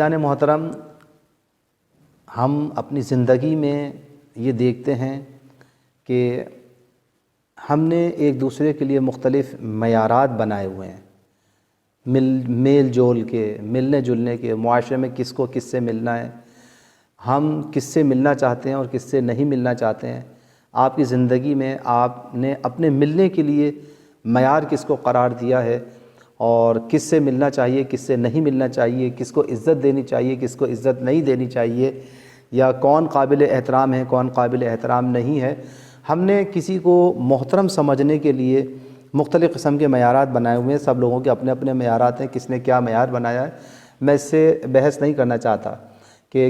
عزیزان محترم، ہم اپنی زندگی میں یہ دیکھتے ہیں کہ ہم نے ایک دوسرے کے لیے مختلف معیارات بنائے ہوئے ہیں، میل جول کے، ملنے جلنے کے، معاشرے میں کس کو کس سے ملنا ہے، ہم کس سے ملنا چاہتے ہیں اور کس سے نہیں ملنا چاہتے ہیں۔ آپ کی زندگی میں آپ نے اپنے ملنے کے لیے معیار کس کو قرار دیا ہے، اور کس سے ملنا چاہیے، کس سے نہیں ملنا چاہیے، کس کو عزت دینی چاہیے، کس کو عزت نہیں دینی چاہیے، یا کون قابل احترام ہے، کون قابل احترام نہیں ہے۔ ہم نے کسی کو محترم سمجھنے کے لیے مختلف قسم کے معیارات بنائے ہوئے ہیں۔ سب لوگوں کے اپنے اپنے معیارات ہیں، کس نے کیا معیار بنایا ہے میں اس سے بحث نہیں کرنا چاہتا کہ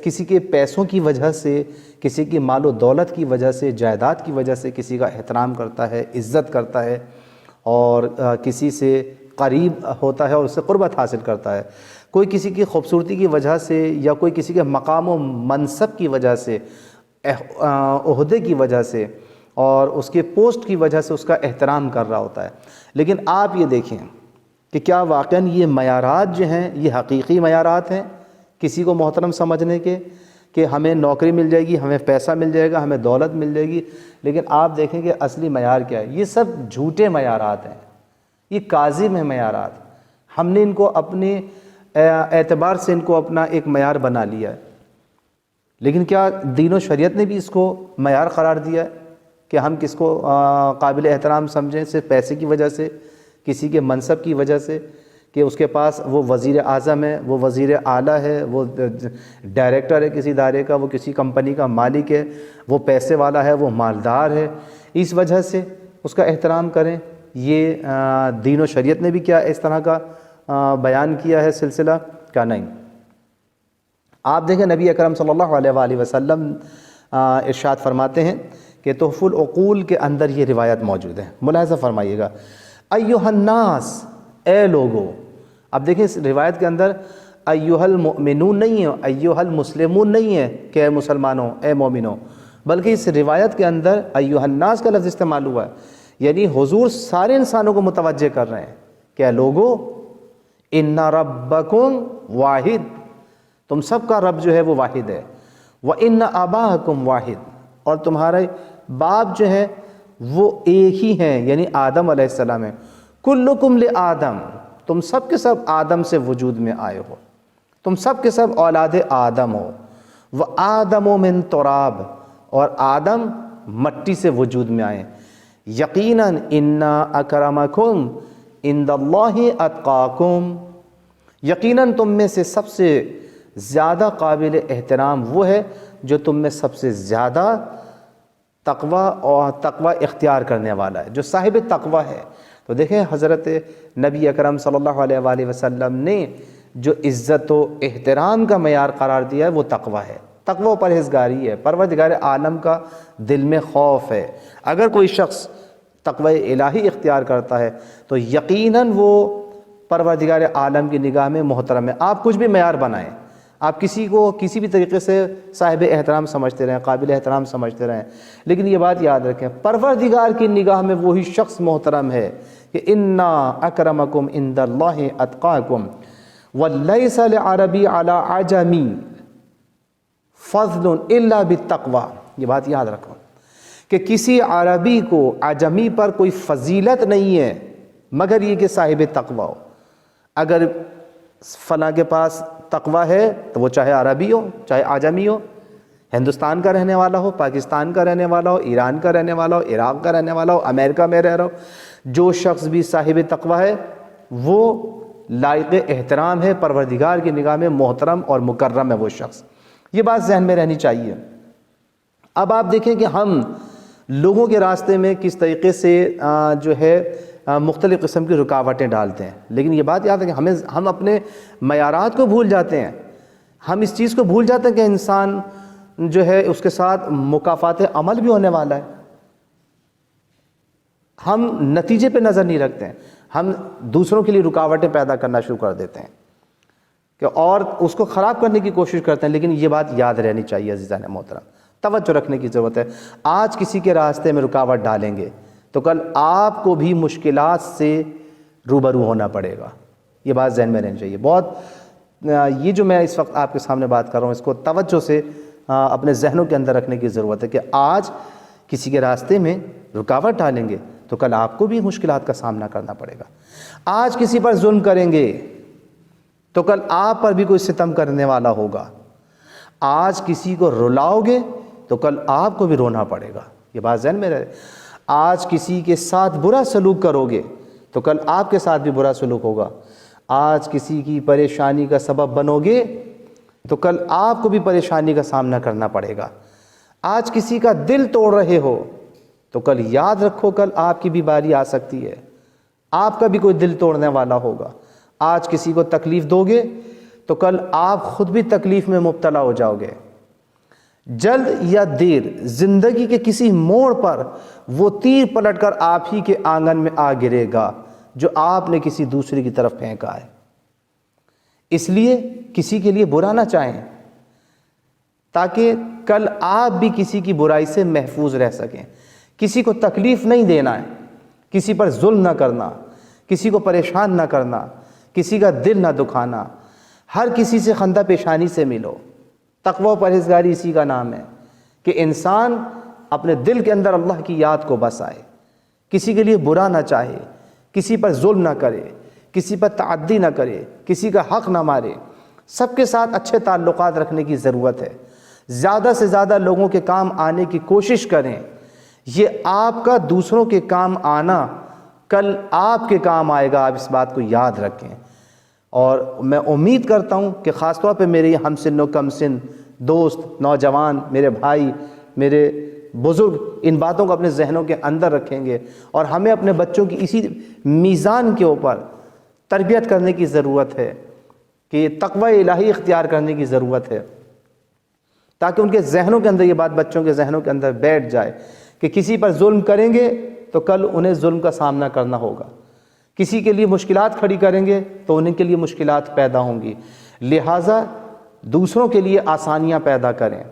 کسی کے پیسوں کی وجہ سے، کسی کی مال و دولت کی وجہ سے، جائیداد کی وجہ سے کسی کا احترام کرتا ہے، عزت کرتا ہے، اور کسی سے قریب ہوتا ہے اور اس سے قربت حاصل کرتا ہے۔ کوئی کسی کی خوبصورتی کی وجہ سے، یا کوئی کسی کے مقام و منصب کی وجہ سے، عہدے کی وجہ سے، اور اس کے پوسٹ کی وجہ سے اس کا احترام کر رہا ہوتا ہے۔ لیکن آپ یہ دیکھیں کہ کیا واقعاً یہ معیارات جو ہیں یہ حقیقی معیارات ہیں کسی کو محترم سمجھنے کے، کہ ہمیں نوکری مل جائے گی، ہمیں پیسہ مل جائے گا، ہمیں دولت مل جائے گی؟ لیکن آپ دیکھیں کہ اصلی معیار کیا ہے۔ یہ سب جھوٹے معیارات ہیں، یہ کاذب ہیں معیارات۔ ہم نے ان کو اپنے اعتبار سے ان کو اپنا ایک معیار بنا لیا ہے، لیکن کیا دین و شریعت نے بھی اس کو معیار قرار دیا ہے کہ ہم کس کو قابل احترام سمجھیں صرف پیسے کی وجہ سے، کسی کے منصب کی وجہ سے، کہ اس کے پاس وہ وزیر اعظم ہے، وہ وزیر اعلیٰ ہے، وہ ڈائریکٹر ہے کسی ادارے کا، وہ کسی کمپنی کا مالک ہے، وہ پیسے والا ہے، وہ مالدار ہے، اس وجہ سے اس کا احترام کریں؟ یہ دین و شریعت نے بھی کیا اس طرح کا بیان کیا ہے سلسلہ؟ کیا نہیں۔ آپ دیکھیں نبی اکرم صلی اللہ علیہ وآلہ وسلم ارشاد فرماتے ہیں کہ تحف العقول کے اندر یہ روایت موجود ہے، ملاحظہ فرمائیے گا۔ ایھا الناس، اے لوگو۔ اب دیکھیں اس روایت کے اندر ایھا المؤمنون نہیں ہے، ایھا المسلمون نہیں ہے کہ اے مسلمانوں، اے مومنوں، بلکہ اس روایت کے اندر ایھا الناس کا لفظ استعمال ہوا ہے، یعنی حضور سارے انسانوں کو متوجہ کر رہے ہیں کہ اے لوگو، ان ربکم واحد، تم سب کا رب جو ہے وہ واحد ہے، وان اباکم واحد، اور تمہارے باپ جو ہے وہ ایک ہی ہیں، یعنی آدم علیہ السلام ہیں۔ کلکم لآدم، تم سب کے سب آدم سے وجود میں آئے ہو، تم سب کے سب اولاد آدم ہو۔ وآدم من تراب، اور آدم مٹی سے وجود میں آئے۔ یقیناً ان اکرمکم عند اللہ اتقاکم، یقیناً تم میں سے سب سے زیادہ قابل احترام وہ ہے جو تم میں سب سے زیادہ تقوی اختیار کرنے والا ہے، جو صاحب تقوی ہے۔ تو دیکھیں حضرت نبی اکرم صلی اللہ علیہ وآلہ وسلم نے جو عزت و احترام کا معیار قرار دیا ہے وہ تقوی ہے، تقوی و پرہیزگاری ہے، پروردگار عالم کا دل میں خوف ہے۔ اگر کوئی شخص تقوی الہی اختیار کرتا ہے تو یقیناً وہ پروردگار عالم کی نگاہ میں محترم ہے۔ آپ کچھ بھی معیار بنائیں، آپ کسی کو کسی بھی طریقے سے صاحب احترام سمجھتے رہیں، قابل احترام سمجھتے رہیں، لیکن یہ بات یاد رکھیں پروردگار کی نگاہ میں وہی شخص محترم ہے کہ انا اکرمکم عند اللہ اتقاکم ولیس لعربی علی عجمی فضل الا بالتقوی۔ یہ بات یاد رکھو کہ کسی عربی کو عجمی پر کوئی فضیلت نہیں ہے مگر یہ کہ صاحب تقوی ہو۔ اگر فلاں کے پاس تقوی ہے تو وہ چاہے عربی ہو، چاہے عجمی ہو، ہندوستان کا رہنے والا ہو، پاکستان کا رہنے والا ہو، ایران کا رہنے والا ہو، عراق کا رہنے والا ہو، امریکہ میں رہ رہا ہو، جو شخص بھی صاحب تقوی ہے وہ لائق احترام ہے، پروردگار کی نگاہ میں محترم اور مکرم ہے وہ شخص۔ یہ بات ذہن میں رہنی چاہیے۔ اب آپ دیکھیں کہ ہم لوگوں کے راستے میں کس طریقے سے جو ہے مختلف قسم کی رکاوٹیں ڈالتے ہیں، لیکن یہ بات یاد ہے کہ ہم اپنے معیارات کو بھول جاتے ہیں، ہم اس چیز کو بھول جاتے ہیں کہ انسان جو ہے اس کے ساتھ مکافات عمل بھی ہونے والا ہے۔ ہم نتیجے پہ نظر نہیں رکھتے ہیں، ہم دوسروں کے لیے رکاوٹیں پیدا کرنا شروع کر دیتے ہیں کہ اور اس کو خراب کرنے کی کوشش کرتے ہیں۔ لیکن یہ بات یاد رہنی چاہیے عزیزان محترم، توجہ رکھنے کی ضرورت ہے۔ آج کسی کے راستے میں رکاوٹ ڈالیں گے تو کل آپ کو بھی مشکلات سے روبرو ہونا پڑے گا، یہ بات ذہن میں رہنی چاہیے۔ بہت یہ جو میں اس وقت آپ کے سامنے بات کر رہا ہوں اس کو توجہ سے اپنے ذہنوں کے اندر رکھنے کی ضرورت ہے کہ آج کسی کے راستے میں رکاوٹ ڈالیں گے تو کل آپ کو بھی مشکلات کا سامنا کرنا پڑے گا. آج کسی پر ظلم کریں گے تو کل آپ پر بھی کوئی ستم کرنے والا ہوگا. آج کسی کو رلاؤ گے تو کل آپ کو بھی رونا پڑے گا. یہ بات ذہن میں رہے. آج کسی کے ساتھ برا سلوک کرو گے تو کل آپ کے ساتھ بھی برا سلوک ہوگا. آج کسی کی پریشانی کا سبب بنو گے تو کل آپ کو بھی پریشانی کا سامنا کرنا پڑے گا. آج کسی کا دل توڑ رہے ہو تو کل یاد رکھو کل آپ کی بھی باری آ سکتی ہے, آپ کا بھی کوئی دل توڑنے والا ہوگا. آج کسی کو تکلیف دو گے تو کل آپ خود بھی تکلیف میں مبتلا ہو جاؤ گے. جلد یا دیر زندگی کے کسی موڑ پر وہ تیر پلٹ کر آپ ہی کے آنگن میں آ گرے گا جو آپ نے کسی دوسرے کی طرف پھینکا ہے. اس لیے کسی کے لیے برا نہ چاہیں تاکہ کل آپ بھی کسی کی برائی سے محفوظ رہ سکیں. کسی کو تکلیف نہیں دینا ہے, کسی پر ظلم نہ کرنا, کسی کو پریشان نہ کرنا, کسی کا دل نہ دکھانا. ہر کسی سے خندہ پیشانی سے ملو. تقوی و پرہیزگاری اسی کا نام ہے کہ انسان اپنے دل کے اندر اللہ کی یاد کو بسائے, کسی کے لیے برا نہ چاہے, کسی پر ظلم نہ کرے, کسی پر تعدی نہ کرے, کسی کا حق نہ مارے. سب کے ساتھ اچھے تعلقات رکھنے کی ضرورت ہے. زیادہ سے زیادہ لوگوں کے کام آنے کی کوشش کریں. یہ آپ کا دوسروں کے کام آنا کل آپ کے کام آئے گا, آپ اس بات کو یاد رکھیں. اور میں امید کرتا ہوں کہ خاص طور پہ میرے ہم سن و کم سن دوست, نوجوان, میرے بھائی, میرے بزرگ ان باتوں کو اپنے ذہنوں کے اندر رکھیں گے اور ہمیں اپنے بچوں کی اسی میزان کے اوپر تربیت کرنے کی ضرورت ہے کہ تقوی الہی اختیار کرنے کی ضرورت ہے تاکہ ان کے ذہنوں کے اندر یہ بات بچوں کے ذہنوں کے اندر بیٹھ جائے کہ کسی پر ظلم کریں گے تو کل انہیں ظلم کا سامنا کرنا ہوگا. کسی کے لیے مشکلات کھڑی کریں گے تو انہیں کے لیے مشکلات پیدا ہوں گی. لہٰذا دوسروں کے لیے آسانیاں پیدا کریں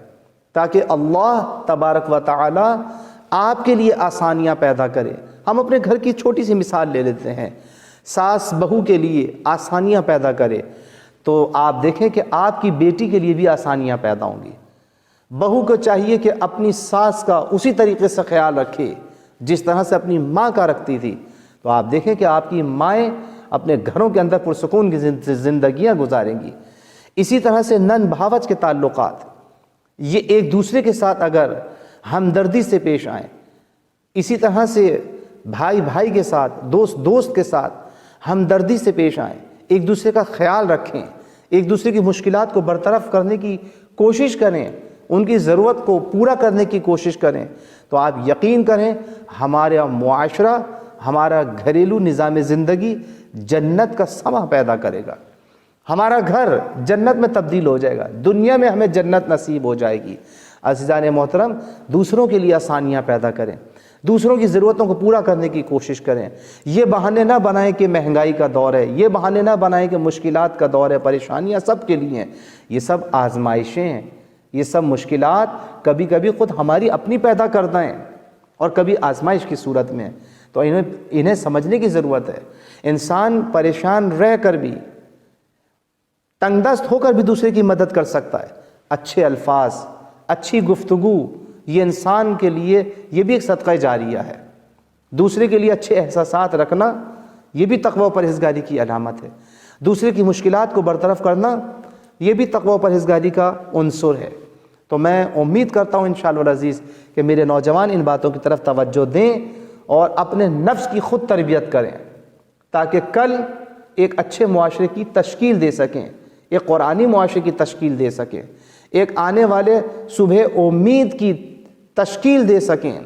تاکہ اللہ تبارک و تعالی آپ کے لیے آسانیاں پیدا کرے. ہم اپنے گھر کی چھوٹی سی مثال لے لیتے ہیں. ساس بہو کے لیے آسانیاں پیدا کرے تو آپ دیکھیں کہ آپ کی بیٹی کے لیے بھی آسانیاں پیدا ہوں گی. بہو کو چاہیے کہ اپنی ساس کا اسی طریقے سے خیال رکھے جس طرح سے اپنی ماں کا رکھتی تھی. تو آپ دیکھیں کہ آپ کی مائیں اپنے گھروں کے اندر پرسکون کی زندگیاں گزاریں گی. اسی طرح سے نن بھاوج کے تعلقات, یہ ایک دوسرے کے ساتھ اگر ہمدردی سے پیش آئیں, اسی طرح سے بھائی بھائی کے ساتھ, دوست دوست کے ساتھ ہمدردی سے پیش آئیں, ایک دوسرے کا خیال رکھیں, ایک دوسرے کی مشکلات کو برطرف کرنے کی کوشش کریں, ان کی ضرورت کو پورا کرنے کی کوشش کریں, تو آپ یقین کریں ہمارا معاشرہ, ہمارا گھریلو نظام زندگی جنت کا سما پیدا کرے گا. ہمارا گھر جنت میں تبدیل ہو جائے گا, دنیا میں ہمیں جنت نصیب ہو جائے گی. عزیزان محترم, دوسروں کے لیے آسانیاں پیدا کریں, دوسروں کی ضرورتوں کو پورا کرنے کی کوشش کریں. یہ بہانے نہ بنائیں کہ مہنگائی کا دور ہے, یہ بہانے نہ بنائیں کہ مشکلات کا دور ہے, پریشانیاں سب کے لیے ہیں. یہ سب آزمائشیں ہیں, یہ سب مشکلات کبھی کبھی خود ہماری اپنی پیدا کردہ ہیں اور کبھی آزمائش کی صورت میں. تو انہیں سمجھنے کی ضرورت ہے. انسان پریشان رہ کر بھی, تنگ دست ہو کر بھی دوسرے کی مدد کر سکتا ہے. اچھے الفاظ, اچھی گفتگو, یہ انسان کے لیے یہ بھی ایک صدقہ جاریہ ہے. دوسرے کے لیے اچھے احساسات رکھنا یہ بھی تقوی و پرہیزگاری کی علامت ہے. دوسرے کی مشکلات کو برطرف کرنا یہ بھی تقوی و پرہیزگاری کا عنصر ہے. تو میں امید کرتا ہوں انشاءاللہ العزیز کہ میرے نوجوان ان باتوں کی طرف توجہ دیں اور اپنے نفس کی خود تربیت کریں تاکہ کل ایک اچھے معاشرے کی تشکیل دے سکیں, ایک قرآنی معاشرے کی تشکیل دے سکیں, ایک آنے والے صبح امید کی تشکیل دے سکیں,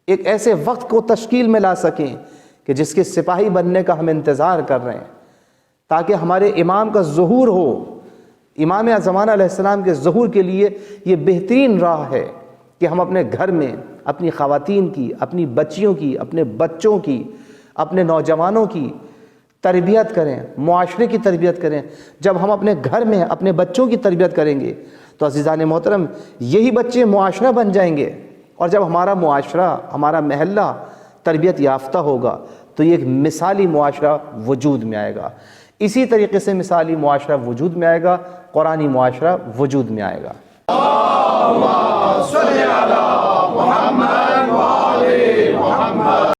ایک ایسے وقت کو تشکیل میں لا سکیں کہ جس کے سپاہی بننے کا ہم انتظار کر رہے ہیں, تاکہ ہمارے امام کا ظہور ہو. امام زمانہ علیہ السلام کے ظہور کے لیے یہ بہترین راہ ہے کہ ہم اپنے گھر میں اپنی خواتین کی, اپنی بچیوں کی, اپنے بچوں کی, اپنے نوجوانوں کی تربیت کریں, معاشرے کی تربیت کریں. جب ہم اپنے گھر میں اپنے بچوں کی تربیت کریں گے تو عزیزان محترم یہی بچے معاشرہ بن جائیں گے, اور جب ہمارا معاشرہ, ہمارا محلہ تربیت یافتہ ہوگا تو یہ ایک مثالی معاشرہ وجود میں آئے گا. اسی طریقے سے مثالی معاشرہ وجود میں آئے گا، قرآنی معاشرہ وجود میں آئے گا۔